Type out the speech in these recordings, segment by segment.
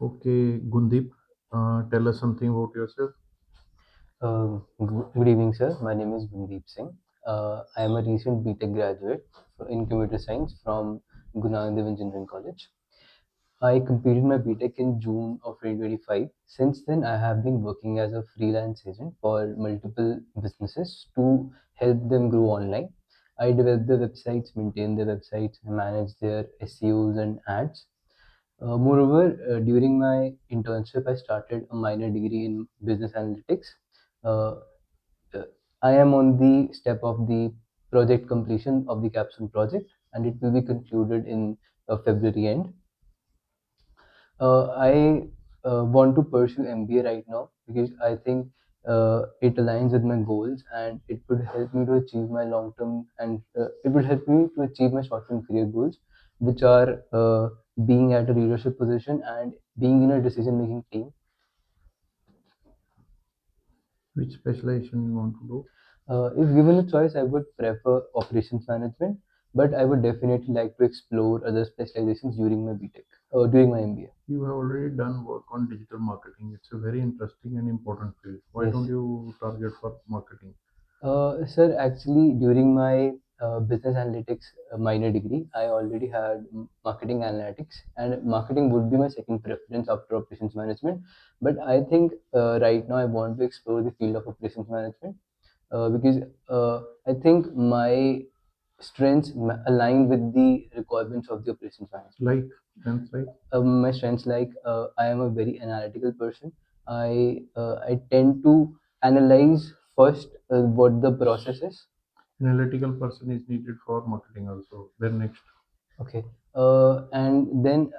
Okay, Gundeep, tell us something about yourself. Good evening, sir. My name is Gundeep Singh. I am a recent BTech graduate in computer science from Guru Nanak Dev Engineering College. I completed my BTech in June of 2025. Since then, I have been working as a freelance agent for multiple businesses to help them grow online. I develop their websites, maintain their websites, and manage their SEOs and ads. Moreover, during my internship, I started a minor degree in business analytics. Uh, uh, I am on the step of the project completion of the capstone project, and it will be concluded in February end. I want to pursue MBA right now because I think it aligns with my goals and it would help me to achieve my long term and it would help me to achieve my short term career goals, which are being at a leadership position and being in a decision making team. Which specialization you want to do? If given a choice, I would prefer operations management, but I would definitely like to explore other specializations during my BTech, during my MBA. You have already done work on digital marketing. It's a very interesting and important field. Why Yes. don't you target for marketing? Sir, actually, during my business analytics minor degree, I already had marketing analytics, and marketing would be my second preference after operations management. But I think right now I want to explore the field of operations management because I think my strengths align with the requirements of the operations management. Like, like My strengths like I am a very analytical person. I tend to analyze first what the process is. analytical person is needed for marketing also. Then next, Okay, and then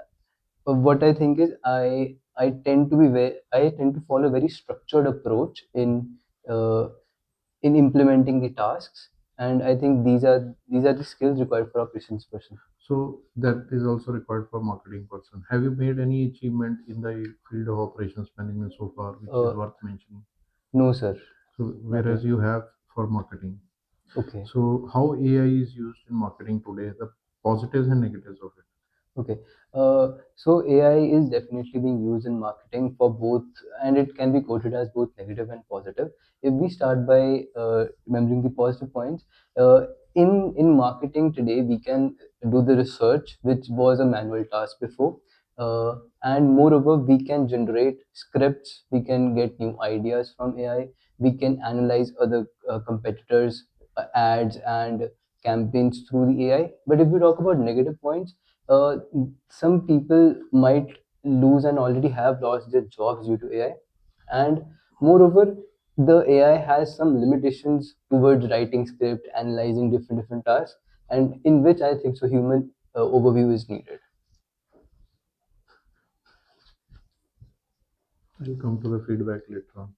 what I think is I tend to be very I tend to follow a very structured approach uh, in implementing the tasks, and I think these are the skills required for operations person. so that is also required for marketing person. Have you made any achievement in the field of operations management so far, which is Uh, worth mentioning? no, sir. So Not yet. whereas you have for marketing. Okay. So how AI is used in marketing today, the positives and negatives of it. Okay. So AI is definitely being used in marketing for both, and it can be quoted as both negative and positive. If we start by remembering the positive points, in marketing today, we can do the research, which was a manual task before, and moreover, we can generate scripts, we can get new ideas from AI, we can analyze other competitors' ads and campaigns through the AI. But if we talk about negative points, uh, some people might lose and already have lost their jobs due to AI. And moreover, the AI has some limitations towards writing script, analyzing different tasks, and in which I think so human overview is needed. I'll come to the feedback later on.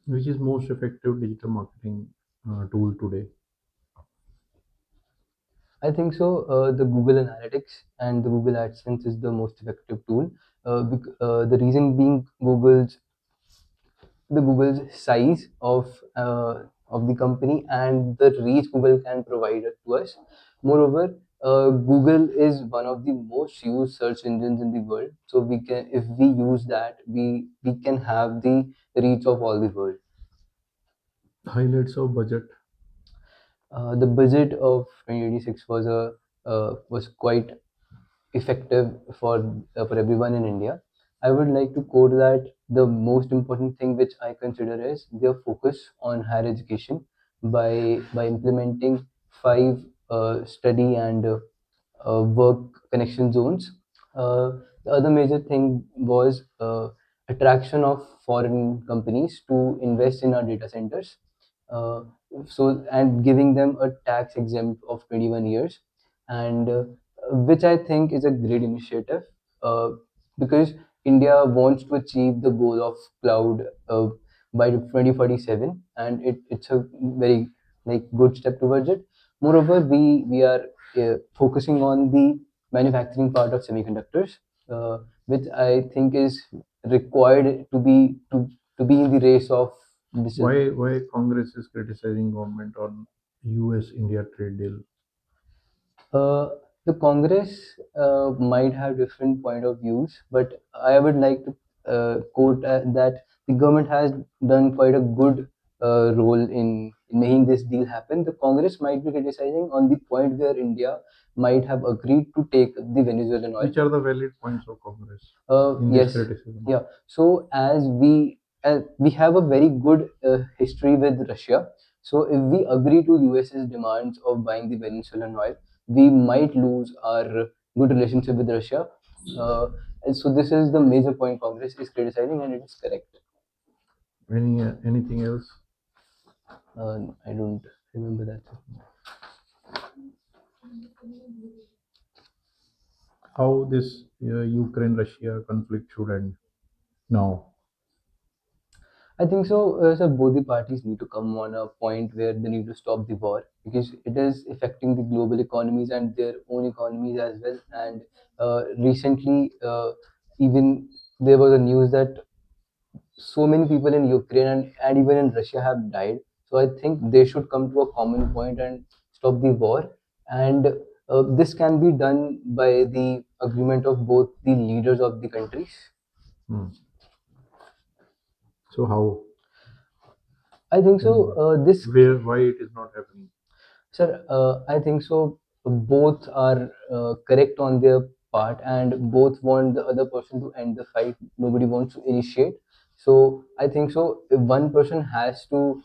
Which is most effective digital marketing tool today? I think so. The Google Analytics and the Google AdSense is the most effective tool. The reason being Google's size of the company and the reach Google can provide it to us. Moreover, Google is one of the most used search engines in the world. So we can, if we use that, we can have the reach of all the world. Highlights of budget. The budget of 2026 was quite effective for everyone in India. I would like to quote that the most important thing which I consider is their focus on higher education by implementing five study and work connection zones. The other major thing was attraction of foreign companies to invest in our data centers. Uh, and giving them a tax exempt of 21 years, and which I think is a great initiative uh, because India wants to achieve the goal of cloud by 2047, and it's a very like good step towards it. Moreover, we are focusing on the manufacturing part of semiconductors, which I think is required to be in the race of this. Why Congress is criticizing government on U.S. India trade deal? The Congress might have different point of views, but I would like to quote that the government has done quite a good role in making this deal happen. The Congress might be criticizing on the point where India might have agreed to take the Venezuelan oil. Which are the valid points of Congress in this Yes, criticism? yeah. So as we have a very good history with Russia. So if we agree to US's demands of buying the Venezuelan oil, we might lose our good relationship with Russia. And so this is the major point Congress is criticizing, and it is correct. Anything else? I don't remember that. How this Ukraine-Russia conflict should end now? I think so. So both the parties need to come on a point where they need to stop the war because it is affecting the global economies and their own economies as well. And recently, even there was a news that so many people in Ukraine and even in Russia have died. So I think they should come to a common point and stop the war. And this can be done by the agreement of both the leaders of the countries. Hmm. So how? I think so. This Where? Why it is not happening? Sir, I think so. Both are correct on their part, and both want the other person to end the fight. Nobody wants to initiate. So I think so. If one person has to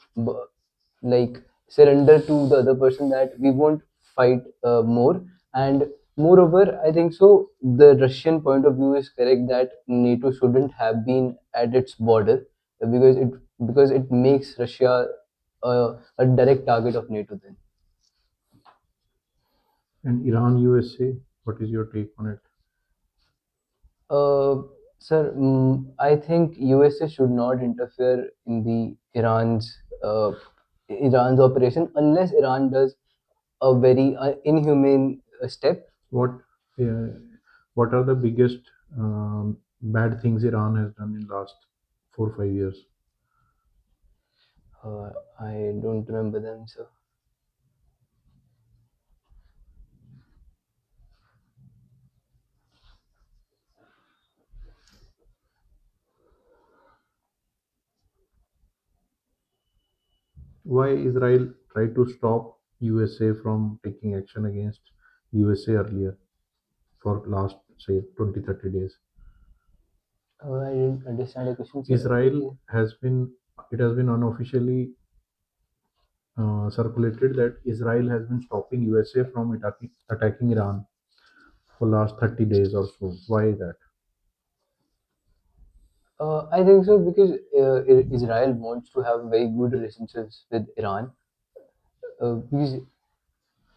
like surrender to the other person, that we won't fight more. And moreover, I think so. The Russian point of view is correct that NATO shouldn't have been at its border because it makes Russia a direct target of NATO then. And Iran, USA, what is your take on it? Uh, Sir, I think USA should not interfere in the Iran's operation unless Iran does a very inhumane step. What uh, what are the biggest bad things Iran has done in last 4 5 years? Uh, I don't remember them, sir. Why Israel tried to stop USA from taking action against USA earlier for last say 20 30 days? I didn't understand the question, sir. Israel has been it has been unofficially circulated that Israel has been stopping USA from attacking Iran for last 30 days or so. Why that? I think so because Israel wants to have very good relationships with Iran. Because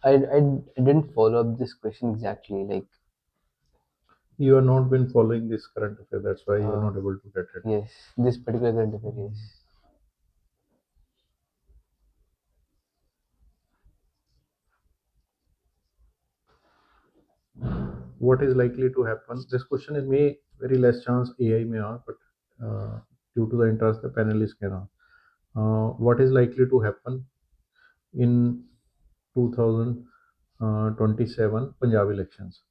I didn't follow up this question exactly. Like, You have not been following this current affair. That's why you are uh, not able to get it. yes, this particular current affair, yes. What is likely to happen? This question is may very less chance AI may ask, but due to the interest, the panelists can ask. What is likely to happen in 2027 Punjab elections?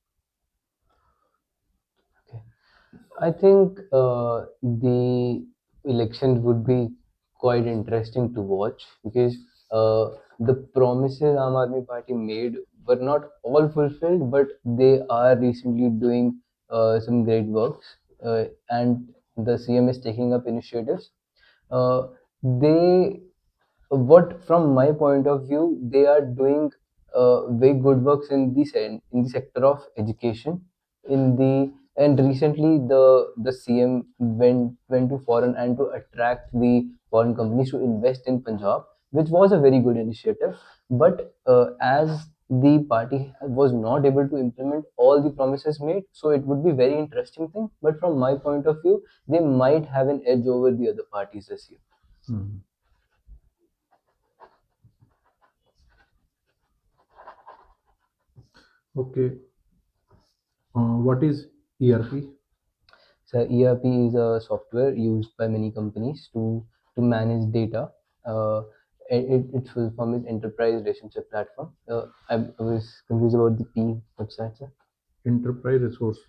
Okay. I think the election would be quite interesting to watch because the promises Aam Aadmi Party made were not all fulfilled, but they are recently doing some great works, and the CM is taking up initiatives. They what from my point of view they are doing very good works in in the sector of education in the and recently the CM went to foreign and to attract the foreign companies to invest in Punjab, which was a very good initiative. But as the party was not able to implement all the promises made, so it would be very interesting thing. But from my point of view, they might have an edge over the other parties this year. Hmm. Okay. What is ERP? So ERP is a software used by many companies to manage data. Uh, its full form is Enterprise Relationship Platform. I was confused about the P. What's that, sir? Enterprise resource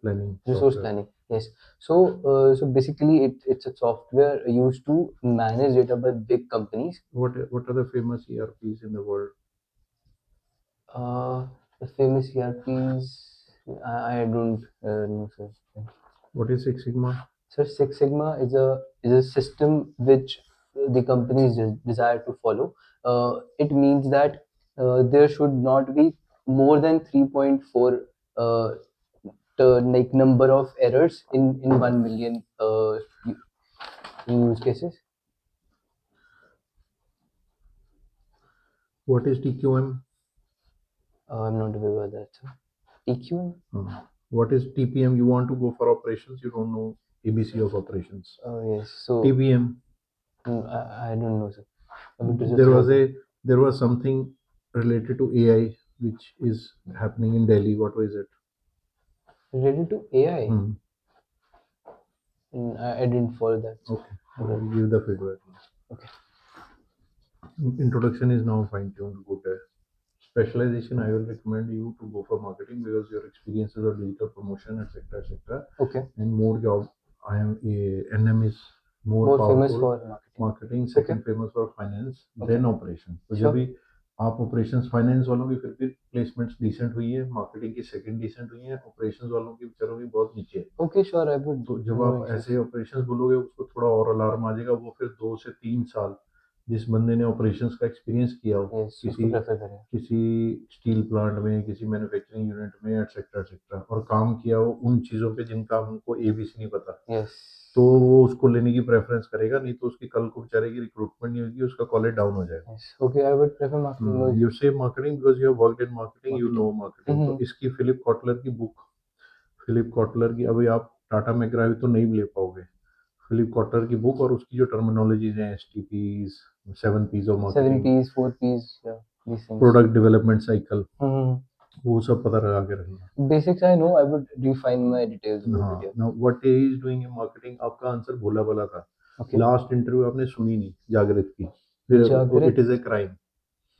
planning Resource software. planning. Yes. So basically, it's a software used to manage data by big companies. What are the famous ERPs in the world? The famous ERPs. I don't know, sir. What is Six Sigma? So Six Sigma is a system which the companies desire to follow. It means that there should not be more than 3.4 uh, like number of errors in 1 million use cases. What is TQM? I'm not aware of that. So TQM. What is TPM? You want to go for operations, you don't know ABC of operations. Yes. So TPM. I don't know, sir. There was something related to AI which is happening in Delhi. What was it? Related to AI. Hmm. I didn't follow that. Okay. I'll give the feedback. Okay. Introduction is now fine-tuned. Good. Specialization, I will recommend you to go for marketing because your experiences of digital promotion, etc., etc. Okay. And more job. NM is more famous powerful. for Marketing second famous for finance, Okay. then operations. तो Sure. जब भी आप operations finance वालों की फिर भी placements decent हुई है, marketing की second decent हुई है, operations वालों की बेचारों की बहुत नीचे है. Okay, sure, I would. तो जब no आप issues. ऐसे operations बोलोगे उसको थोड़ा और अलार्म आ जाएगा. वो फिर 2 से 3 साल जिस बंदे ने operations का experience किया हो Yes, उसको prefer करें. किसी स्टील प्लांट में, किसी मैन्युफैक्चरिंग यूनिट में, एटसेट्रा एटसेट्रा, और काम किया हो उन चीज़ों पे जिनका हमको एबीसी नहीं पता, Yes. तो वो उसको लेने की प्रेफरेंस करेगा. नहीं तो उसकी कल को बेचारे की रिक्रूटमेंट नहीं होगी, उसका कॉलेज डाउन हो जाएगा. Yes. Okay, I would prefer marketing. No you issues. से marketing because you have worked in marketing, you know marketing. तो इसकी फिलिप कॉटलर की बुक, फिलिप कॉटलर की, अभी आप टाटा मैकग्रा तो नहीं ले पाओगे. फिलिप कॉटलर की बुक और उसकी जो टर्मिनोलॉजीज हैं, STPs, 7 P's of marketing, 7 P's, 4 P's, yeah, these things. Product development cycle, वो सब पता लगा के रखना. Basics I know. I would refine my details about हाँ. it. Yeah. Now what he is doing in marketing. आपका answer भोला भाला था. Okay. लास्ट इंटरव्यू आपने सुनी नहीं जागृत की. फिर जागृत? इट इज ए क्राइम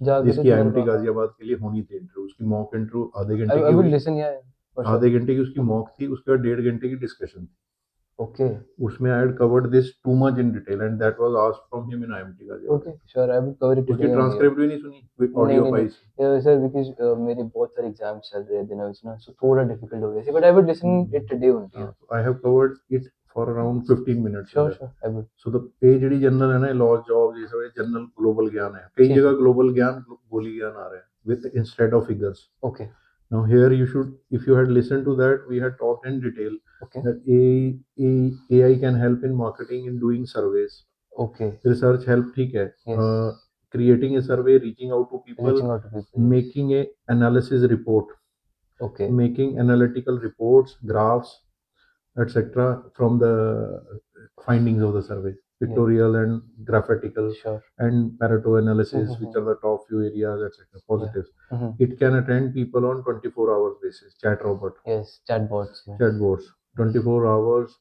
जागृत जिसकी मेरे IMT को, हाँ. गाजियाबाद के लिए होनी थी इंटरव्यू. उसकी मॉक इंटरव्यू आधे घंटे I की would हुई. listen, yeah, for sure. आधे घंटे की उसकी मॉक थी, उसके बाद 1.5 घंटे की डिस्कशन थी. Okay. उसमें I had covered this too much in detail and that was asked from him in IMT Ghaziabad. Okay, sure, I would cover it उसकी today only. ट्रांसक्रिप्ट भी नहीं सुनी with audio files. Yeah, sir, because मेरे बहुत सारे exams चल रहे थे ना उसमें, so थोड़ा डिफिकल्ट हो गया था, but I would listen it today only. Yeah. I have covered it for around 15 minutes. Sure, I would. So the ये ਜਿਹੜੀ जनरल है ना, लॉ जॉब ये सब जनरल ग्लोबल ज्ञान है. कई ठीक. जगह ग्लोबल ज्ञान गोली ज्ञान आ रहे हैं with instead of figures. Okay. Now here you should, if you had listened to that, we had talked in detail Okay. that AI can help in marketing, in doing surveys. Okay. Research help, ठीक है. Yes. Creating a survey, reaching out to people, Reaching out to people. making a analysis report, Okay. making analytical reports, graphs, etc. from the findings of the survey, pictorial and graphitical, Sure. and Pareto analysis, which are the top few areas, etc. Positives. It can attend people on 24 hours basis. Chat robot. Yes, chatbots. Yes. Chatbots. 24 hours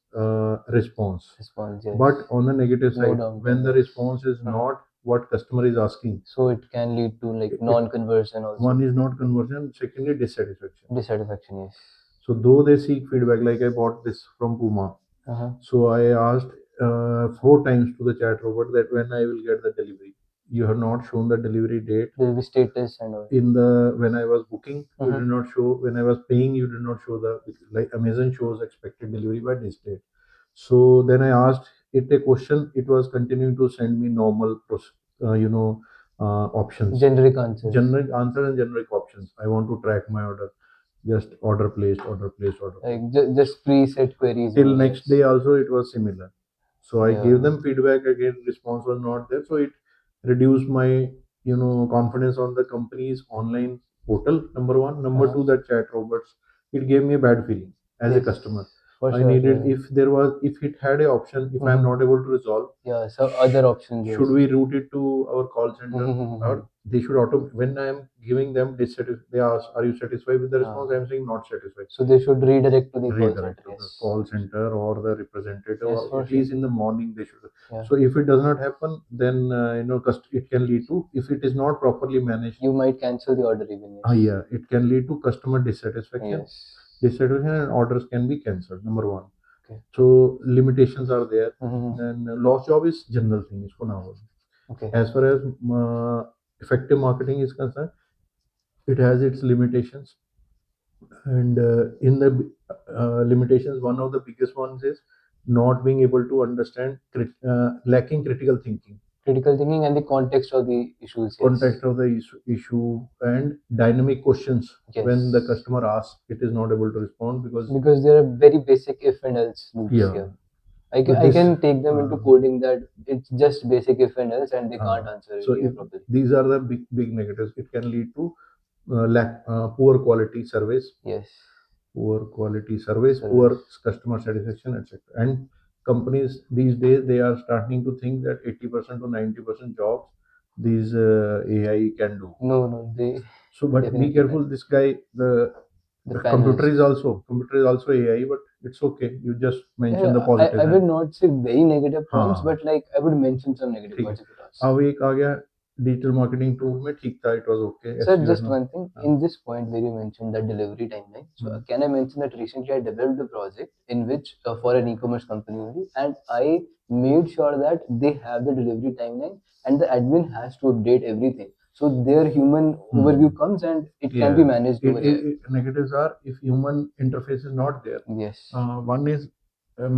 response. Response. Yes. But on the negative No side, doubt, when the yes. response is not what customer is asking, So it can lead to like non-conversion also. one is not conversion, secondly dissatisfaction. Dissatisfaction, yes. So though they seek feedback, like I bought this from Puma, so I asked 4 times to the chat robot that when I will get the delivery. You have not shown the delivery date. Delivery status and all. In the when I was booking, you did not show. When I was paying, you did not show the, like Amazon shows expected delivery by this date. So then I asked it a question. It was continuing to send me normal, options. Generic answers. Generic answer and generic options. I want to track my order. Just order placed, order placed, order placed. Like just preset queries. Till next day also it was similar. So I Yeah. gave them feedback again. Response was not there. So it reduced my confidence on the company's online portal. Number one. Number two, that chat robots. It gave me a bad feeling as a Yes, customer. for I sure, needed, yeah. if it had a option, if I'm not able to resolve, Yeah, so other options. should we route it to our call center? Our they should when I am giving them dissatisfied, they ask, "Are you satisfied with the response?" I am saying not satisfied. So they should redirect to the call Redirect center. to the Yes. call center or the representative, Yes, or for at sure. least in the morning they should. Yeah. So if it does not happen, then it can lead to, if it is not properly managed, You might cancel the order even. Yes. yeah, it can lead to customer dissatisfaction. Yes. Dissatisfaction and orders can be cancelled. Number one. Okay. So limitations are there. Mhm. Then lost job is general thing. इसको ना बोलो. Okay. As far as effective marketing is concerned, it has its limitations, and in the limitations, one of the biggest ones is not being able to understand, lacking critical thinking, Critical thinking and the context of the issues. Yes. context of the issue, and dynamic questions. Yes. When the customer asks, it is not able to respond Because there are very basic if and else loops yeah. here. I So can, I this, can take them into coding that it's just basic if and else and they can't answer it so even properly. these are the big negatives. It can lead to poor quality service, Yes. poor quality service, poor customer satisfaction, etc. And companies these days, they are starting to think that 80% to 90% jobs these AI can do. No, they. So, but be Definitely careful. can. This guy, the The computer panelist. is also AI, but it's okay. You just mention the Yeah, positive. I will not say very negative points, हाँ, but like I would mention some negative ठीक है. points if it asks. अब एक आ गया digital marketing tool में, ठीक था, it was okay. Sir, SEO just है ना. one thing. In this point where you mentioned that delivery timeline, so can I mention that recently I developed a project in which for an e-commerce company only, and I made sure that they have the delivery timeline and the admin has to update everything. So their human overview comes and it can be managed over here. Negatives are if human interface is not there. Yes. One is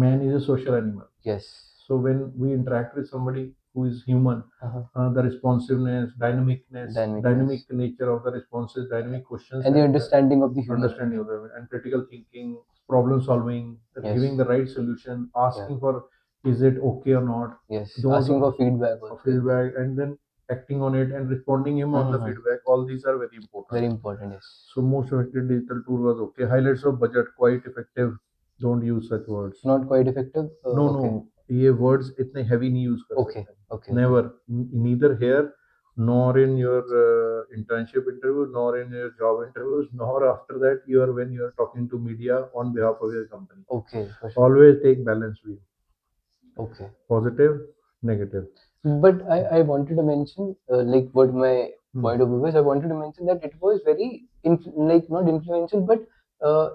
man is a social animal. Yes. So when we interact with somebody who is human, the responsiveness, dynamic nature of the responses, dynamic questions, and the understanding of the human. understanding of them, and critical thinking, problem solving, Yes. giving the right solution, asking for is it okay or not. Yes. Those Asking for feedback. for feedback, and then acting on it and responding him on the feedback. All these are very important. Very important. Yes. So most effective digital tool was okay. Highlights of budget, quite effective. Don't use such words. Not quite effective. No, Okay. no. ये words इतने heavy नहीं use कर Okay. सकते. Okay. Never. Neither here, nor in your internship interview, nor in your job interviews, nor after that when you are talking to media on behalf of your company. Okay. For sure. Always take balanced view. Okay. Positive, negative. But I wanted to mention like what my point of view is. I wanted to mention that it was very like not influential, but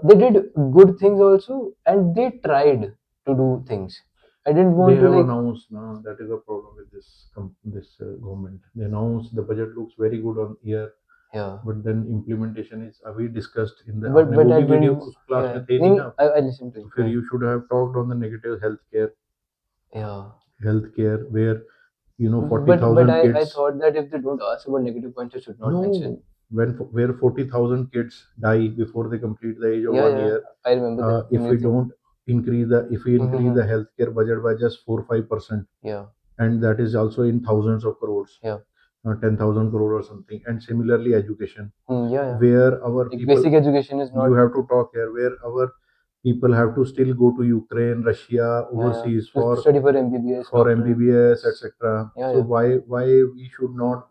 they did good things also, and they tried to do things. I didn't want They to have like. announced. No, that is a problem with this government. They announced the budget looks very good on year. Yeah. But then implementation is we discussed in the But आपने but वो I भी video didn't. उस class Yeah. में थे नहीं नहीं नहीं, ना. I listened to it. फिर you should have talked on the negative healthcare. Yeah. Healthcare where But 40,000 I kids. thought that if they don't ask about negative points, you should not mention. No, where 40,000 kids die before they complete the age of Yeah, 1 yeah. year. I remember that. If we don't if we increase the healthcare budget by just 4-5%, Yeah. and that is also in thousands of crores. Yeah. 10,000 crore or something. And similarly education, Yeah. where our Like people, basic education is not. you have to talk here, where our people have to still go to Ukraine, Russia, overseas To study for MBBS, for doctor. MBBS, etc. Yeah, So yeah. why we should not,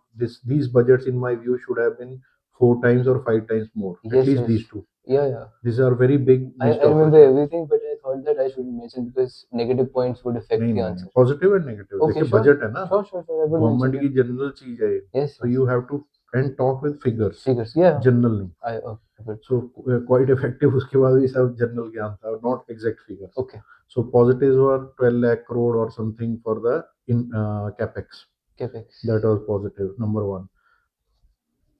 these budgets in my view should have been 4 times or 5 times more. At Yes, least yes. these two. Yeah. These are very big I missed remember opportunities. everything, but I thought that I should mention because negative points would affect नहीं the नहीं answer. Positive and negative. Okay, देखिए sure. Budget है ना, Sure. I would government mention की it. General चीज है. Yes. So you have to and talk with figures. Figures, yeah. General नहीं. I would. So quite effective. उसके बाद भी सब जनरल ज्ञान था, not exact figures. Okay. So positives were 12 lakh crore or something for the capex. Capex. That was positive, number one.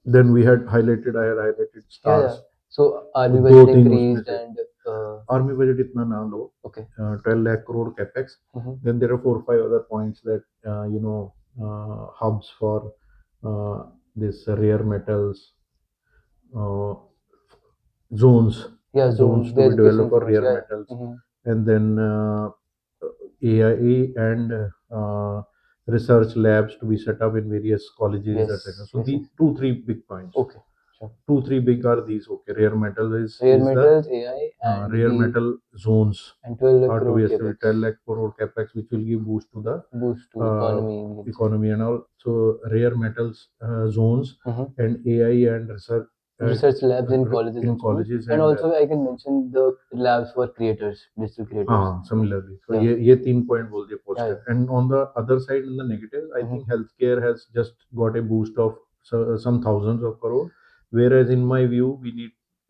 Then I had highlighted stars. Yeah. So army दो budget तीन increased उसमें से. and Army budget इतना ना लो. okay. 12 lakh crore capex. Then there are 4-5 other points that hubs for this rare metals, zones. Yeah, Zones to the be developed education for zones, rare yeah. metals. And then AI and research labs to be set up in various colleges, Yes, etc. So yes, the yes. 2-3 big points. Okay. Sure. 2-3 big are these. Okay, rare metal is Rare is metals, AI, the and rare the metal zones and 12 lakh are to crore be estimated capex 10 lakh crore capex, which will give boost to the boost to uh, economy. We can say. economy and all. So rare metals zones Mhm. and AI and uh, Research labs in colleges in and schools, colleges and and also I can mention the labs for creators, digital creators. हाँ similarly. So Yeah. ये 3 point बोल दिए Yeah, positive. yeah. And on the other side, in the negative, I Mhm. think healthcare has just got a boost of some thousands of crore, whereas in my view,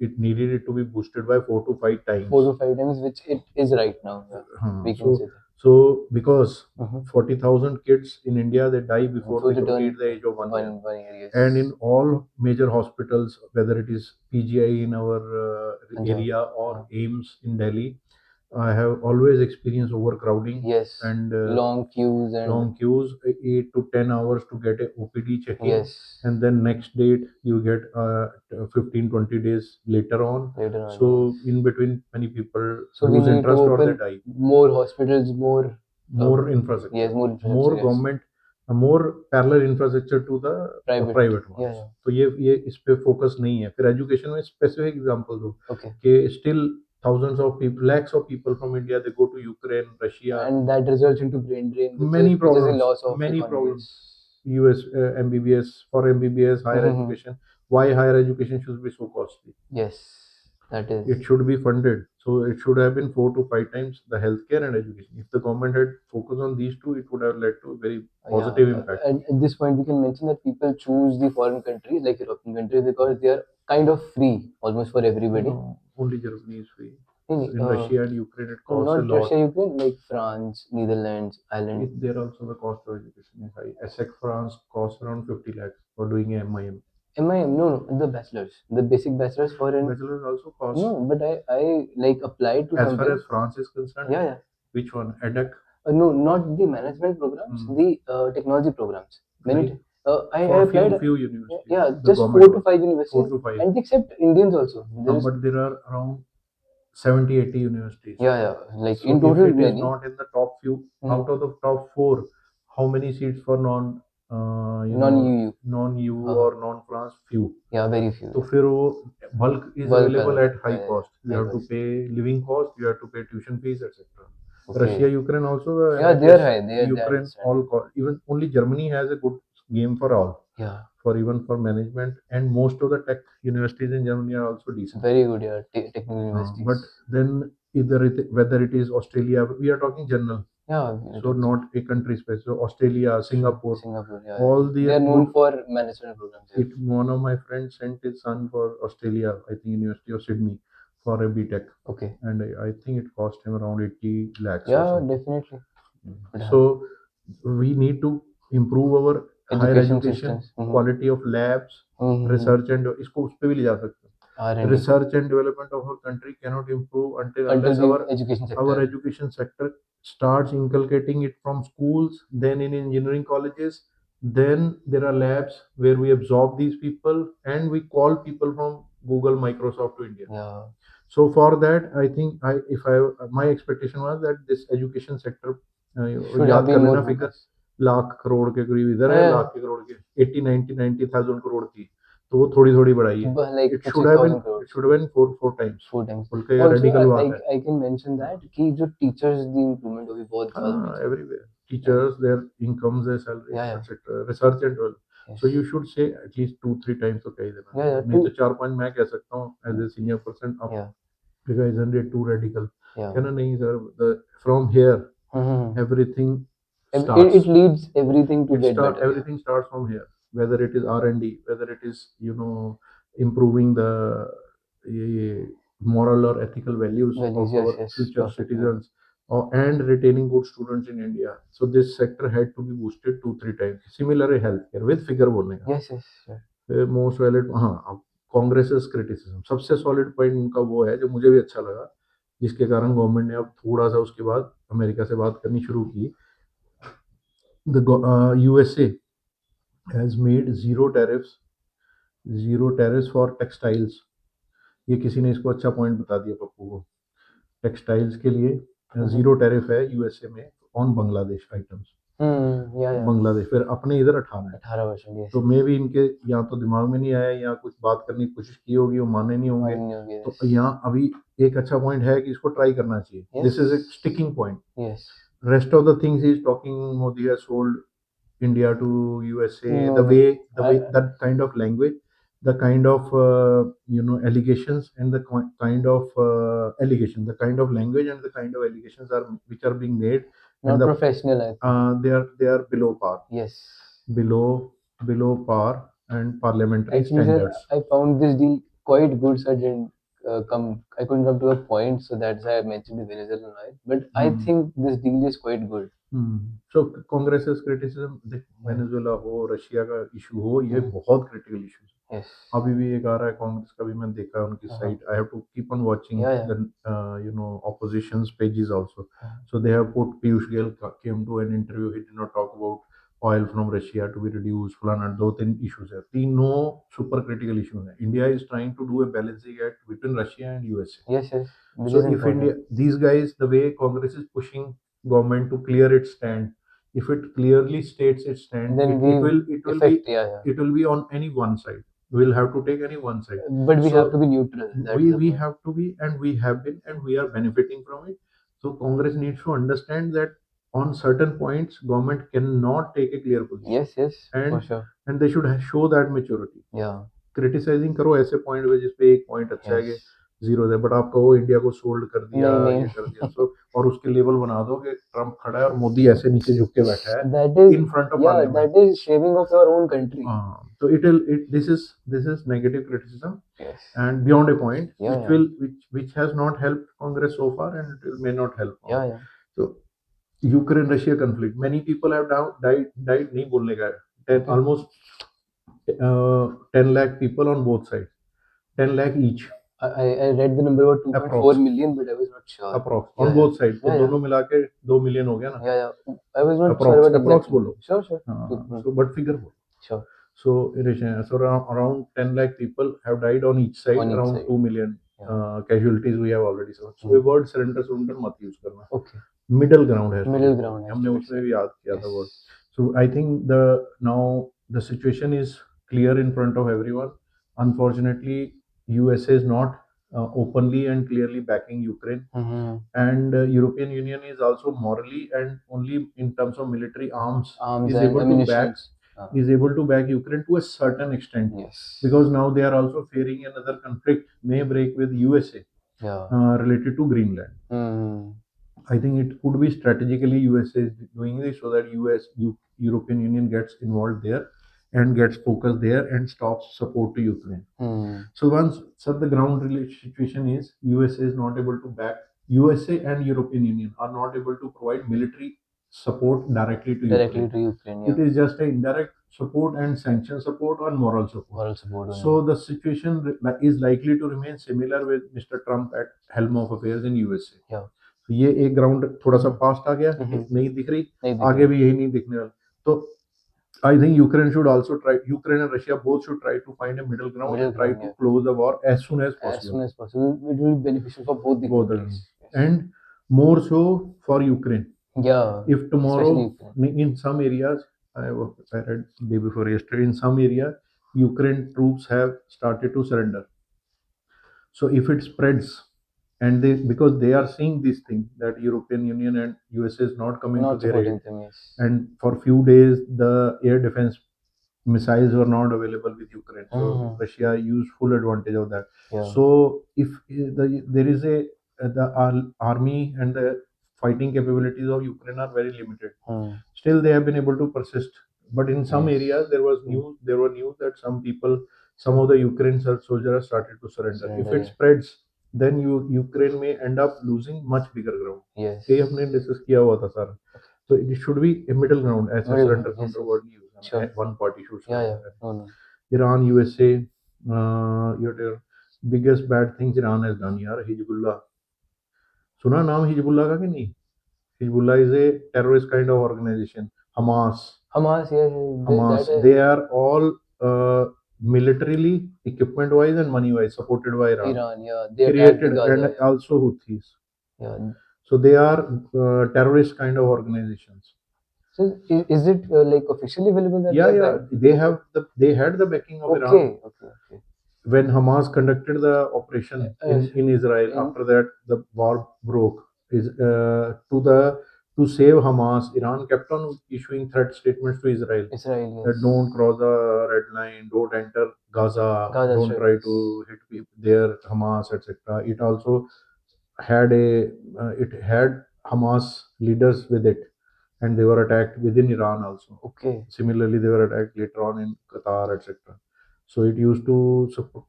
it needed it to be boosted by 4 to 5 times. 4 to 5 times, which it is right now. Yeah, we can say that. So because Mhm. 40,000 kids in India, they die before Before they they complete turn the age of 1 year. 1 year, yes. And in all major hospitals, whether it is PGI in our Punjab. area or AIMS in Delhi, I have always experienced overcrowding Yes. and Long queues and long queues, 8 to 10 hours to get a OPD check-in, yes. and then next date you get 15-20 days later on. Later on, So yes. in between, many people So we lose need to interest or they open die. more hospitals, more More infrastructure, yes, more infrastructure, more yes. government, more parallel infrastructure to the Private. private Yeah, ones. yeah. तो ये इस पे focus नहीं है. फिर education में specific example दो Okay. कि still thousands of people, lakhs of people from India, they go to Ukraine, Russia. And that results into brain drain, Many which is a problems, loss of many economy. problems. US MBBS, for MBBS higher Mhm. education. Why higher education should be so costly? Yes, that is. It should be funded. So it should have been 4 to 5 times the healthcare and education. If the government had focused on these two, it would have led to a very positive impact. And at this point, we can mention that people choose the foreign countries, like European countries, because they are kind of free almost for everybody. No, only Germany is free. नहीं, In Russia and Ukraine, it costs a not lot. Russia, Ukraine, like France, Netherlands, Ireland. There also the cost of education is high. ESSEC France costs around 50 lakhs for doing a MIM. MIM, no, the bachelors, the basic bachelors for an. Bachelor's also costs. No, but I like applied to As something. far as France is concerned, Yeah, yeah. which one? EDEC? No, not the management programs, the technology programs. Many. Like, I for applied. few universities. Yeah, The just government 4 to 5 universities, 4 to 5. and they accept Indians also. There is. But there are around 70-80 universities. Yeah, yeah. Like So in total, if it is many. not in the top few, Mhm. out of the top 4, how many seats for Non-EU. non-EU or non-France? Few. Yeah, very few. तो फिर वो bulk is Bulk available are- at high yeah, cost. You high have to cost. pay living cost, you have to pay tuition fees, etc. Okay. Russia, Ukraine also. Yeah, I they are guess high. They Ukraine understand. all even only Germany has a good game for all. Yeah, For even for management, and most of the tech universities in Germany are also decent. very good. Yeah, technical universities. But then whether it is Australia, we are talking general. Yeah, So not a country specific. So Australia, Singapore, Singapore. Yeah, all they are known good. for management programs. Yeah. One of my friends sent his son for Australia, I think University of Sydney, for a BTech, Okay. and I think it cost him around 80 lakhs or Yeah, something. definitely. So we need to improve our higher Education education, systems. Mhm. quality of labs, Mhm. research and इसको उस पे भी ले जा सकते हैं. R&D. Research and development of our country cannot improve until Until unless the our education sector. education sector starts inculcating it from schools, then in engineering colleges, then there are labs where we absorb these people and we call people from Google, Microsoft to India. Yeah. So for that, I think if I my expectation was that this education sector Should have याद कर been more लेना figure focused. Lakh crore के करीब इधर है, Yeah. Lakh के करोड़ के 80-90 करोड़ थी, तो वो थोड़ी थोड़ी बढ़ाई है. Like It should have been 6,000 crores. it should have been four times. 4 times. बल्कि ये Also, radical बात है. I can mention that कि जो teachers the improvement होगी बहुत ज़्यादा होनी चाहिए. Everywhere. Teachers, their incomes, their salaries, Yeah, yeah. etc. Research and all. Yes. So you should say at least 2-3 times तो कह ही देना. Yeah, yeah, नहीं तो two- 4-5 मैं कह सकता हूँ as a senior person up. Yeah. You guys are too radical. Yeah. कहना नहीं sir, from here Mhm. everything It starts. leads everything to get better. Everything starts from here. Whether it is R&D, whether it is improving the moral or ethical values of Values, yes, our yes, future perfect, citizens, and retaining good students in India. So this sector had to be boosted 2-3 times. Similarly, healthcare with figure बोलने का. Yes, yes, sure. Most valid. हाँ, अब Congress criticism सबसे solid point उनका वो है जो मुझे भी अच्छा लगा, जिसके कारण गवर्नमेंट ने अब थोड़ा सा उसके बाद अमेरिका से बात करनी शुरू की. The USA has made zero tariffs for textiles. ये किसी ने इसको अच्छा पॉइंट बता दिया पप्पू को. टेक्सटाइल्स के लिए जीरो टैरिफ है USA में on Bangladesh items. Yeah, yeah. Bangladesh, फिर अपने इधर 18 है। 18%, yes. तो मे भी इनके या तो दिमाग में नहीं आया या कुछ बात करने की कोशिश की होगी, वो माने नहीं होंगे। माननी होगी, तो yes. यहाँ अभी एक अच्छा पॉइंट है कि इसको ट्राई करना चाहिए। Yes. This is a sticking point. Yes. Rest of the things he is talking, Modi has sold India to USA. No, The no. way, I- that kind of language, the kind of allegations, and the kind of allegation, the kind of language and the kind of allegations are which are being made, Not and professional, I think. they are below par, Yes. below below par and parliamentary Actually, sir, standards. I found this deal quite good, so I didn't come. I couldn't come to a point, so that's why I mentioned the Venezuelan oil. But I think this deal is quite good. So Congress criticism, Venezuela हो, Russia का issue हो, ये बहुत critical issue है। Yes. अभी भी एक आ रहा है कांग्रेस का भी, मैंने देखा है उनकी साइट। I have to keep on watching Yeah, yeah. The opposition's pages also. So they have put Piyush Goyal came to an interview, he did not talk about oil from Russia to be reduced, फलाना, दो तीन issues है, तीनों super critical issue है। India is trying to do a balancing act between Russia and USA. Yes, yes. Which So is if India, important. these guys, the way Congress is pushing government to clear its stand, if it clearly states its stand, Then it will effect, yeah, yeah. it will be on any one side. We'll have to take any one side. But we So have to be neutral. That is the we point. have to be, and we have been, and we are benefiting from it. So Congress needs to understand that on certain points, government cannot take a clear position. Yes, yes, for and sure. and they should show that maturity. Yeah. Criticising करो ऐसे point पे जिसपे एक point अच्छा है कि Yes. Zero है, but आप कहो इंडिया को सोल्ड कर दिया, नहीं, ये नहीं, कर दिया, सो और उसके लेवल बना दो कि ट्रम्प खड़ा है और मोदी ऐसे नीचे झुक के बैठा है That is, in front of yeah, parliament. that is shaming of your own country. तो this is negative criticism Yes. and beyond a point, Yeah, which yeah. will which has not helped Congress so far, and it may not help now. Yeah, yeah. So Ukraine Russia conflict, many people have died नहीं बोलने का है, Okay. almost 10 lakh people on both sides, 10 lakh each I read the number about 2.4 approx, million, but I was not sure. approx Yeah, on yeah. both sides, तो Yeah, yeah. दोनों मिला के 2 million हो गया ना। Yeah, yeah. I was not sure approx about approx exactly. बोलो। Sure, sure. so but figure बोलो। Sure. So around 10 lakh people have died on each side, On each around side. 2 million Yeah. casualties we have already seen. So a word surrender मत use करना, Okay. middle ground has to Middle be ground found. has हमने to be उसमें set. भी याद किया था Yes. word. So I think now the situation is clear in front of everyone. Unfortunately, USA is not openly and clearly backing Ukraine, and European Union is also morally and only in terms of military arms Arms is and able to back ammunitions. Ukraine to a certain extent, Yes. because now they are also fearing another conflict may break with USA Yeah. related to Greenland. I think it could be strategically USA is doing this so that European Union gets involved there and gets focused there and stops support to Ukraine. So once the ground situation is USA is not able to back, USA and European Union are not able to provide military support directly to Directly Ukraine. to Ukraine. Yeah. It is just an indirect support and sanction support or moral support. Moral support. So the situation is likely to remain similar with Mr. Trump at helm of affairs in USA. Yeah. तो ये एक ground थोड़ा सा past आ गया, नहीं दिख रही, आगे भी यही नहीं दिखने वाला। तो I think Ukraine should also try. Ukraine and Russia both should try to find a middle ground and try to close the war as soon as possible. As soon as possible, it will be beneficial for both the countries. And more so for Ukraine. Yeah. If tomorrow, in some areas, I read day before yesterday, in some area, Ukraine troops have started to surrender. So if it spreads, and because they are seeing this thing that European Union and USA is not coming to their aid, and for few days the air defense missiles were not available with Ukraine, so Russia used full advantage of that. So if there is the army and the fighting capabilities of Ukraine are very limited, still they have been able to persist. But in some areas there were news that some of the Ukraine soldiers have started to surrender. If it spreads, then Ukraine may end up losing much bigger ground. Yes. ये हमने discuss किया हुआ था सारा. So it should be a middle ground, as a surrender counter word use. Sure. One party should surrender. Yeah, yeah. No. Iran, USA, your biggest bad things Iran has done. यार Hezbollah, सुना नाम Hezbollah का कि नहीं? Hezbollah is a terrorist kind of organization. Hamas, yes. Hamas, they are all militarily, equipment wise and money wise supported by Iran. Yeah. They created and also Houthis. Yeah. So they are terrorist kind of organizations. So is it like officially available that Yeah, they yeah, have banned? they Okay. have they had the backing of Iran. Okay, okay, okay. When Hamas conducted the operation in Israel, in after that the war broke. Is to save Hamas, Iran kept on issuing threat statements to Israel Israel, that yes. don't cross the red line, don't enter Gaza, Gaza don't Strip, try yes. to hit people there, Hamas, etc. It also had it had Hamas leaders with it, and they were attacked within Iran also. Okay. Similarly, they were attacked later on in Qatar, etc. So it used to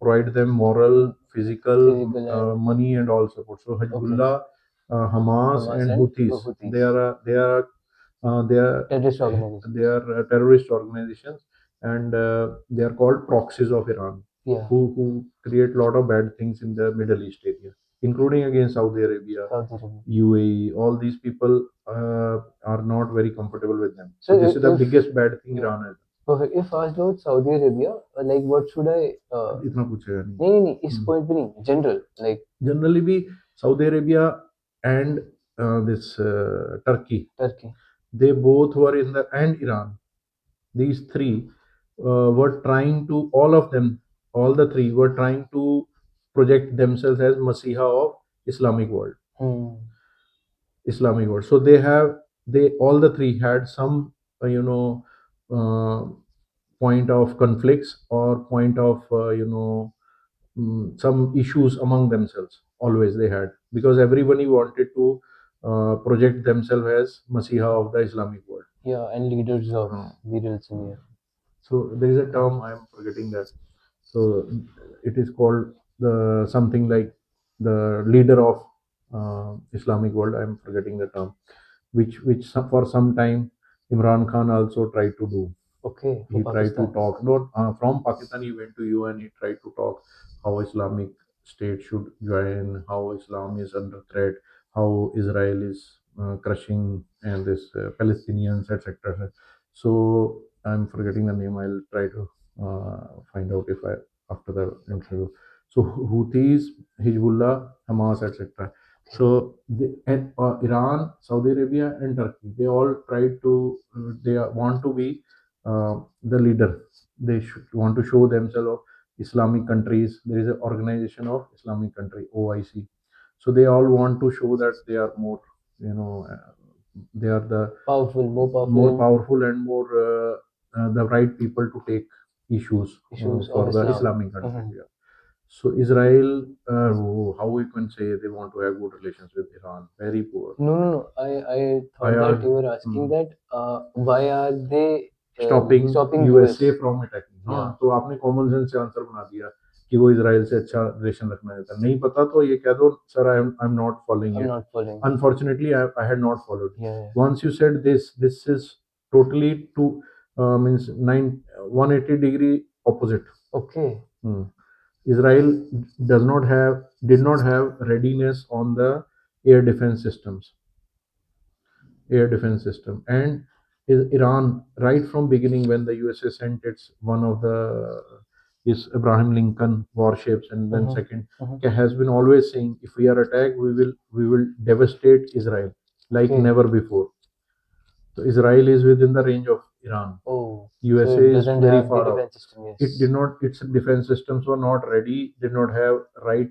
provide them moral, physical, Physical and money, and all support. So okay. Hezbollah, Hamas, Hamas and and Houthis, Houthis. they Terrorist are organizations. terrorist organizations, and they are called proxies of Iran, Yeah. who create a lot of bad things in the Middle East area, including against Saudi Arabia, Saudi Arabia. UAE. All these people are not very comfortable with them. So So this is the if biggest bad thing yeah, Iran has. perfect. If asked about Saudi Arabia, like what should I इतना पूछेगा नहीं. नहीं नहीं नहीं इस point पे नहीं general like Generally, be Saudi Arabia and this Turkey, Turkey. they both were in the and Iran. These three were trying to all of them, all the three were trying to project themselves as Masiha of Islamic world. Hmm. Islamic world. So they all the three had some uh, point of conflicts or point of some issues among themselves. Always they had, because everybody wanted to project themselves as Masiha of the Islamic world. Yeah, and leaders of Uh, the religion. Yeah. so there is a term I am forgetting that. So it is called the something like the leader of Islamic world. I am forgetting the term, for some time Imran Khan also tried to do. Okay, for He tried to Pakistan. talk. Not from Pakistan. He went to UN. He tried to talk how Islamic State should join, how Islam is under threat, how Israel is crushing and this Palestinians, etc. So I'm forgetting the name. I'll try to find out if I after the interview. So Houthis, Hezbollah, Hamas, etc. So Iran, Saudi Arabia, and Turkey, they all tried to they want to be the leader. They should want to show themselves of Islamic countries. There is an organization of Islamic country, OIC. So they all want to show that they are more, they are the Powerful, more powerful and more the right people to take issues issues of for the Islam. Islamic countries. Yeah. So Israel, how we can say they want to have good relations with Iran? Very poor. No, no, no. I I thought that you were asking that why are they stopping stopping US? USA from attacking. Yeah, हाँ, तो आपने common sense से answer बना दिया कि वो Israel से अच्छा रिलेशन रखना चाहता है. नहीं पता तो ये कह दो sir I am not following I'm it. not following. Unfortunately, I had not followed. Yeah, yeah. Once you said this is totally to means 180-degree opposite. Okay. Hmm. Israel did not have readiness on the air defense systems, air defense system, and Iran right from beginning when the USA sent its one of the is Abraham Lincoln warships, and then second has been always saying if we are attacked we will devastate Israel like Okay. never before. So Israel is within the range of Iran. Oh, so USA it is doesn't very have the far off. defense system. Yes. It did not. Its defense systems were not ready. Did not have right,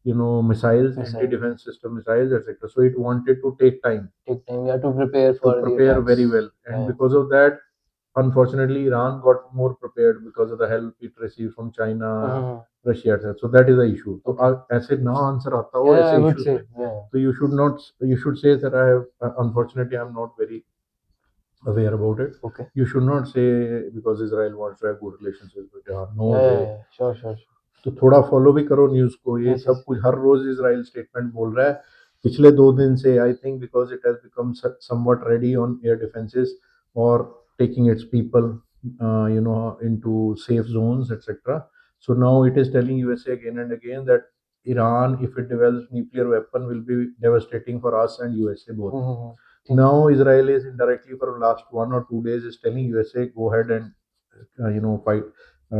missiles, anti-defense system missiles, etc. So it wanted to take time Take time. You have to prepare to for the prepare attacks. very well, and Yeah. because of that, unfortunately, Iran got more prepared because of the help it received from China, Russia, etc. So that is the issue. So ऐसे ना answer आता हो Yeah, ऐसे I would issues say. में, Yeah. so you should say that I have unfortunately I'm not very aware about it. Okay. You should not say because Israel wants to have good relations with Iran. No Yeah, way. yeah, yeah. Sure, sure, sure. तो थोड़ा follow भी करो news को. ये Yes, सब yes. कुछ हर रोज Israel statement बोल रहा है पिछले 2 दिन से. I think because it has become somewhat ready on air defenses or taking its people into safe zones, etc. So now it is telling USA again and again that Iran, if it develops nuclear weapon, will be devastating for us and USA both. Now Israel is indirectly for the last 1 or 2 days is telling USA go ahead and fight,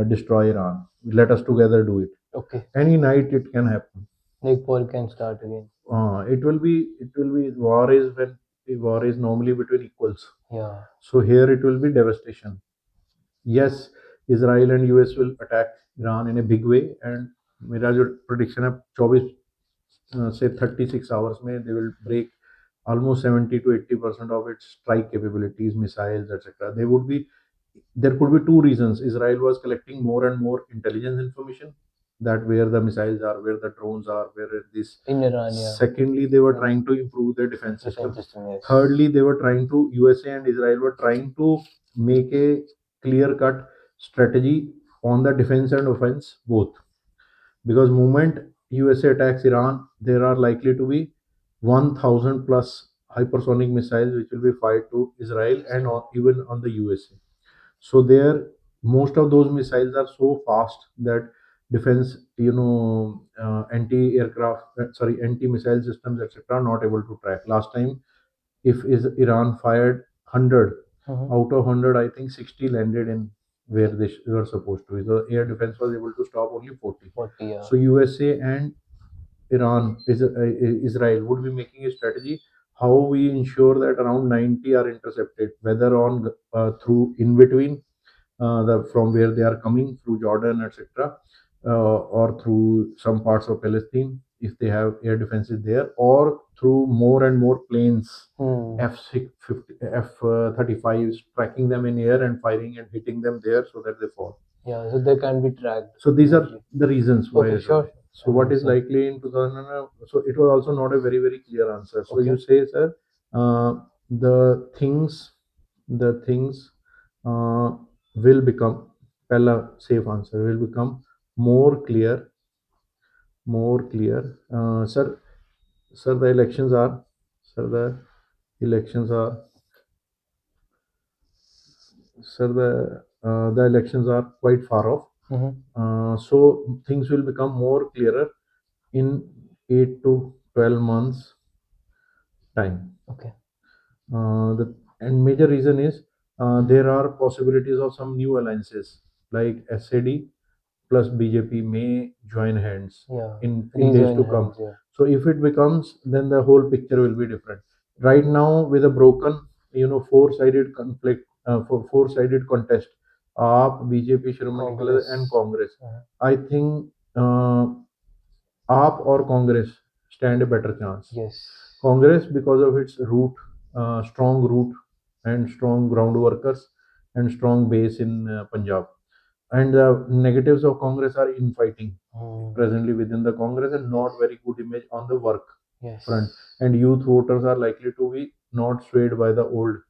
destroy Iran. Let us together do it. Okay. Any night it can happen. Like war can start again. It will be war is when war is normally between equals. Yeah. So here it will be devastation. Yes, Israel and US will attack Iran in a big way, and मेरा जो prediction है 24 say 36 hours में they will break almost 70 to 80% of its strike capabilities, missiles, etc. There could be two reasons. Israel was collecting more and more intelligence information, that where the missiles are, where the drones are, where this. In Iran, yeah. Secondly, they were trying to improve their defense system. Thirdly, they were trying to, USA and Israel were trying to make a clear cut strategy on the defense and offense both, because moment USA attacks Iran, there are likely to be 1,000 plus hypersonic missiles which will be fired to Israel and even on the USA. So there, most of those missiles are so fast that defense, anti-aircraft, anti-missile systems, etc., are not able to track. Last time, if is Iran fired 100, out of 100, I think 60 landed in where they were supposed to. The air defense was able to stop only 40. 40, yeah. So USA and Israel would be making a strategy how we ensure that around 90 are intercepted, whether on through in between the from where they are coming through Jordan, etc., or through some parts of Palestine if they have air defenses there, or through more and more planes, F-35s, tracking them in air and firing and hitting them there so that they fall. Yeah, so they can be tracked. So these are the reasons why. Okay, sure. So what is likely in 2000? So it was also not a very clear answer. So you say, sir, the things will become. Pehla safe answer will become more clear. Sir, the elections are. Sir, the elections are. Sir, the elections are quite far off. So things will become more clearer in 8 to 12 months time. Okay. The and major reason is there are possibilities of some new alliances like SAD plus BJP may join hands in days to come. Yeah. So if it becomes, then the whole picture will be different. Right now, with a broken, four-sided conflict, four-sided contest, AAP, BJP, Shiromani Congress, and Congress, I think AAP or Congress stand a better chance. Yes. Congress, because of its strong root and strong ground workers and strong base in Punjab. And the negatives of Congress are infighting presently within the Congress and not very good image on the work front. And youth voters are likely to be not swayed by the old,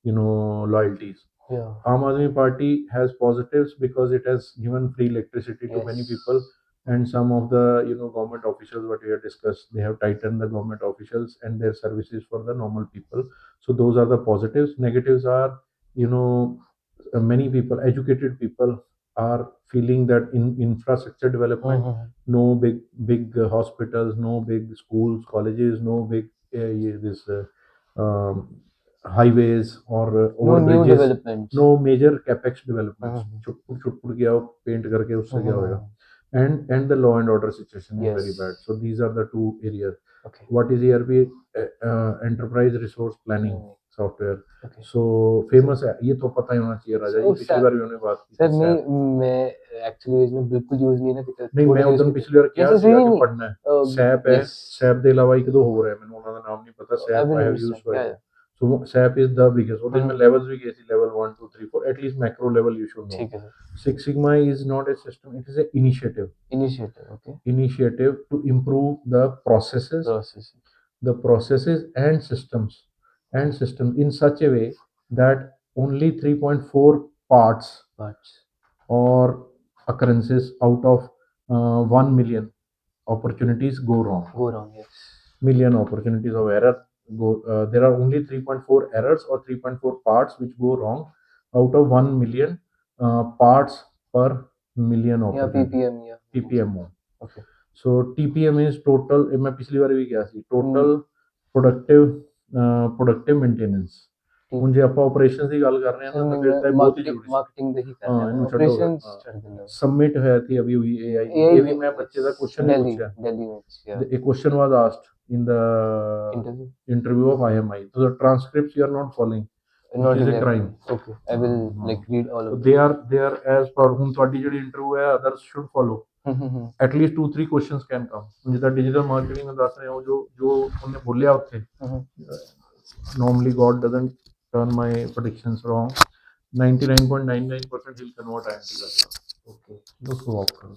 loyalties. Yeah. Aam Aadmi Party has positives because it has given free electricity to many people, and some of the government officials what we have discussed, they have tightened the government officials and their services for the normal people. So those are the positives. Negatives are, many people, educated people, are feeling that in infrastructure development, no big hospitals, no big schools, colleges, no big this highways or No new bridges, developments. no major capex developments. छुटपुट छुटपुट गया paint करके उससे क्या होगा. And the law and order situation is very bad. So these are the two areas. Okay. What is ERP? Enterprise resource planning software. So famous है, ये तो पता ही होना चाहिए राजा जी, पिछली बार भी हमने बात की. सर मैं एक्चुअली इसमें बिल्कुल यूज नहीं ना ਕੀਤਾ. नहीं मैं उधर पिछली बार क्या सीखा कि पढ़ना है. सैप है, सैप ਦੇ ਇਲਾਵਾ ਇੱਕ ਦੋ ਹੋਰ ਹੈ, ਮੈਨੂੰ ਉਹਨਾਂ ਦਾ ਨਾਮ ਨਹੀਂ ਪਤਾ. Sap I have used for it. So SAP is the biggest. So there levels we get level 1, 2, 3, 4. At least macro level you should know. Six Sigma is not a system; it is an initiative. Okay. Initiative to improve the processes, and systems in such a way that only 3.4 parts or occurrences out of 1 million opportunities go wrong. Yes. Million opportunities of error go. There are only 3.4 errors or 3.4 parts which go wrong out of 1 million parts per million opportunity. Yeah, PPM. Okay. So TPM is total. मैं पिछली बार भी गया सी. Total productive maintenance. ਹੁਣ ਜੇ ਆਪਾਂ operations ਦੀ ਗੱਲ ਕਰ ਰਹੇ ਹਾਂ ਤਾਂ ਫਿਰ ਤਾਂ ਬਹੁਤ ਹੀ ਜ਼ਰੂਰੀ ਮਾਰਕੀਟਿੰਗ ਦੇ ਹੀ ਕਰ ਰਹੇ ਹਾਂ. ਇਹਨੂੰ ਛੱਡੋ. सबमिट ਹੋਇਆ थी अभी हुई AI ਇਹ ਵੀ मैं ਬੱਚੇ ਦਾ क्वेश्चन नहीं पूछा. दिल्ली में. A question was asked in the Interview? interview of IMI. So the transcripts you are not following, Not which is a really. crime. Okay, I will like read all So of they are as per whom ਤੁਹਾਡੀ ਜਿਹੜੀ interview ਹੈ others should follow. them. At least 2-3 questions can come. ਜਿੱਦਾਂ digital marketing ਮੈਂ ਦੱਸ ਰਿਹਾ ਹਾਂ ਜੋ ਉਹਨੇ ਬੋਲਿਆ ਉੱਥੇ, normally God doesn't turn my predictions wrong. 99.99% he'll convert IMT का. Okay, उसको walk करो.